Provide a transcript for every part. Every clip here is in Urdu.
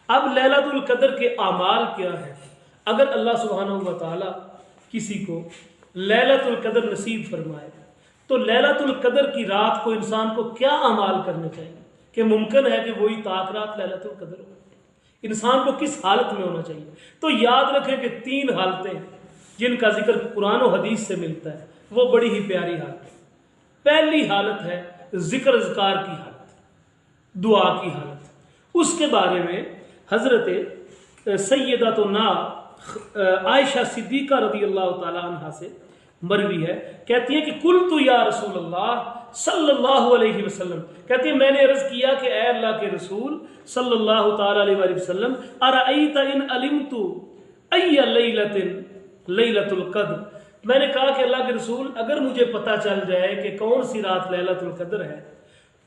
اب لیلۃ القدر کے اعمال کیا ہیں؟ اگر اللہ سبحانہ و تعالی کسی کو لیلۃ القدر نصیب فرمائے تو لیلۃ القدر کی رات کو انسان کو کیا اعمال کرنے چاہیے کہ ممکن ہے کہ وہی طاق رات لیلۃ القدر ہو؟ انسان کو کس حالت میں ہونا چاہیے؟ تو یاد رکھیں کہ 3 حالتیں جن کا ذکر قرآن و حدیث سے ملتا ہے، وہ بڑی ہی پیاری حالت ہے۔ پہلی حالت ہے ذکر اذکار کی حالت، دعا کی حالت۔ اس کے بارے میں حضرت سیدتنا عائشہ صدیقہ رضی اللہ تعالی عنہا سے مروی ہے، کہتی ہیں کہ قلت یا رسول اللہ صلی اللہ علیہ وسلم، کہتی ہیں میں نے عرض کیا کہ اے اللہ کے رسول صلی اللہ تعالی علیہ وآلہ وسلم، ارأیت ان علمت ای لیلۃ القدر، میں نے کہا کہ اللہ کے رسول اگر مجھے پتہ چل جائے کہ کون سی رات لیلۃ القدر ہے،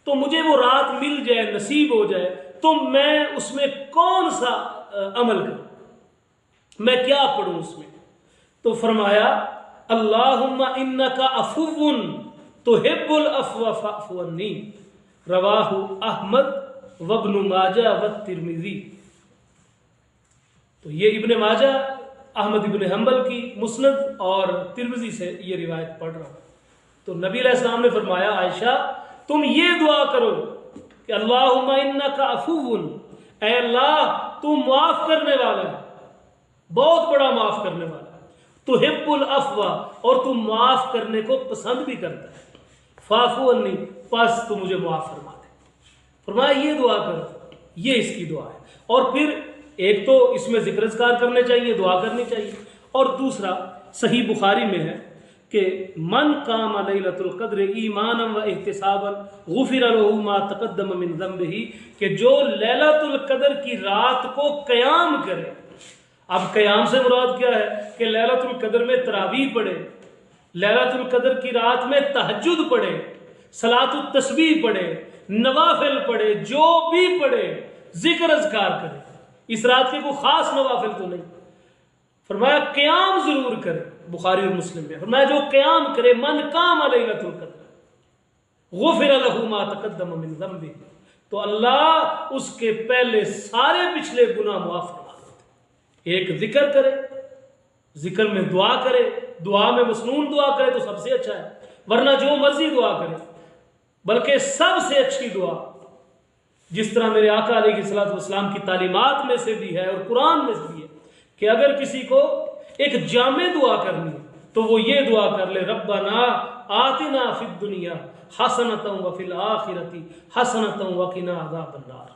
تو مجھے وہ رات مل جائے، نصیب ہو جائے، تو میں اس میں کون سا عمل کروں، میں کیا پڑھوں اس میں؟ تو فرمایا اللہم انک عفو تحب العفو فاعف عنی، رواہ احمد وابن ماجہ والترمذی۔ تو یہ ابن ماجہ، احمد ابن حنبل کی مسند اور ترمذی سے یہ روایت پڑھ رہا ہوں۔ تو نبی علیہ السلام نے فرمایا عائشہ تم یہ دعا کرو کہ اللہم انک عفو، اے اللہ تو معاف کرنے والا ہے، بہت بڑا معاف کرنے والا ہے، تحب العفو اور تو معاف کرنے کو پسند بھی کرتا ہے، فاعف عنی پس تو مجھے معاف فرما دے۔ فرمایا یہ دعا کرو، یہ اس کی دعا ہے۔ اور پھر ایک تو اس میں ذکر اذکار کرنے چاہیے، دعا کرنی چاہیے، اور دوسرا صحیح بخاری میں ہے کہ من قام لیلۃ القدر ایمانا و احتسابا غفر له ما تقدم من ذنبہ، کہ جو لیلۃ القدر کی رات کو قیام کرے۔ اب قیام سے مراد کیا ہے کہ لیلۃ القدر میں تراویح پڑھے، لیلۃ القدر کی رات میں تہجد پڑھے، صلاۃ التسبیح پڑھے، نوافل پڑھے، جو بھی پڑھے ذکر اذکار کرے۔ اس رات کے کوئی خاص نوافل تو نہیں، فرمایا قیام ضرور کرے، بخاری اور مسلم میں فرمایا جو قیام کرے، من قام لیلۃ القدر غفر له ما تقدم من ذنبہ، تو اللہ اس کے پہلے سارے پچھلے گناہ معاف فرما دیتے۔ ایک ذکر کرے، ذکر میں دعا کرے، دعا میں مسنون دعا کرے تو سب سے اچھا ہے، ورنہ جو مرضی دعا کرے، بلکہ سب سے اچھی دعا جس طرح میرے آقا علیہ الصلوۃ والسلام کی تعلیمات میں سے بھی ہے اور قرآن میں سے بھی ہے کہ اگر کسی کو ایک جامع دعا کرنی ہے تو وہ یہ دعا کر لے ربنا آتنا فی الدنیا حسنۃ وفی الآخرۃ حسنۃ وقنا عذاب النار،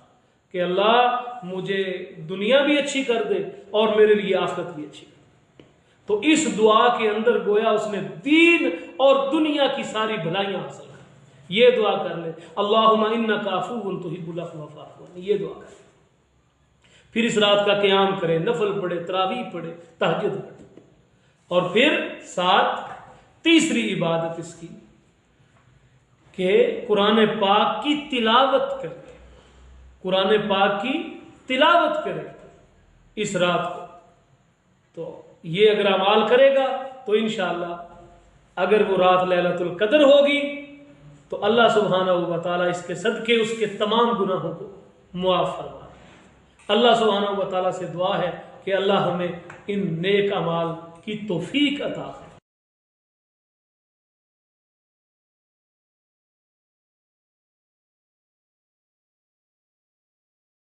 کہ اللہ مجھے دنیا بھی اچھی کر دے اور میرے لیے آخرت بھی اچھی کر دے۔ تو اس دعا کے اندر گویا اس نے دین اور دنیا کی ساری بھلائیاں حاصل کر، یہ دعا کر لے اللہم انک عفو تحب العفو فاعف عنی، یہ دعا کر لے۔ پھر اس رات کا قیام کرے، نفل پڑھے، تراویح پڑھے، تہجد پڑھے، اور پھر ساتھ تیسری عبادت اس کی کہ قرآن پاک کی تلاوت کرے، قرآن پاک کی تلاوت کرے اس رات کو۔ تو یہ اگر اعمال کرے گا تو انشاءاللہ اگر وہ رات لیلۃ القدر ہوگی تو اللہ سبحانہ و تعالیٰ اس کے صدقے اس کے تمام گناہوں کو معاف فرمائے۔ اللہ سبحانہ و تعالیٰ سے دعا ہے کہ اللہ ہمیں ان نیک اعمال کی توفیق عطا فرمائے۔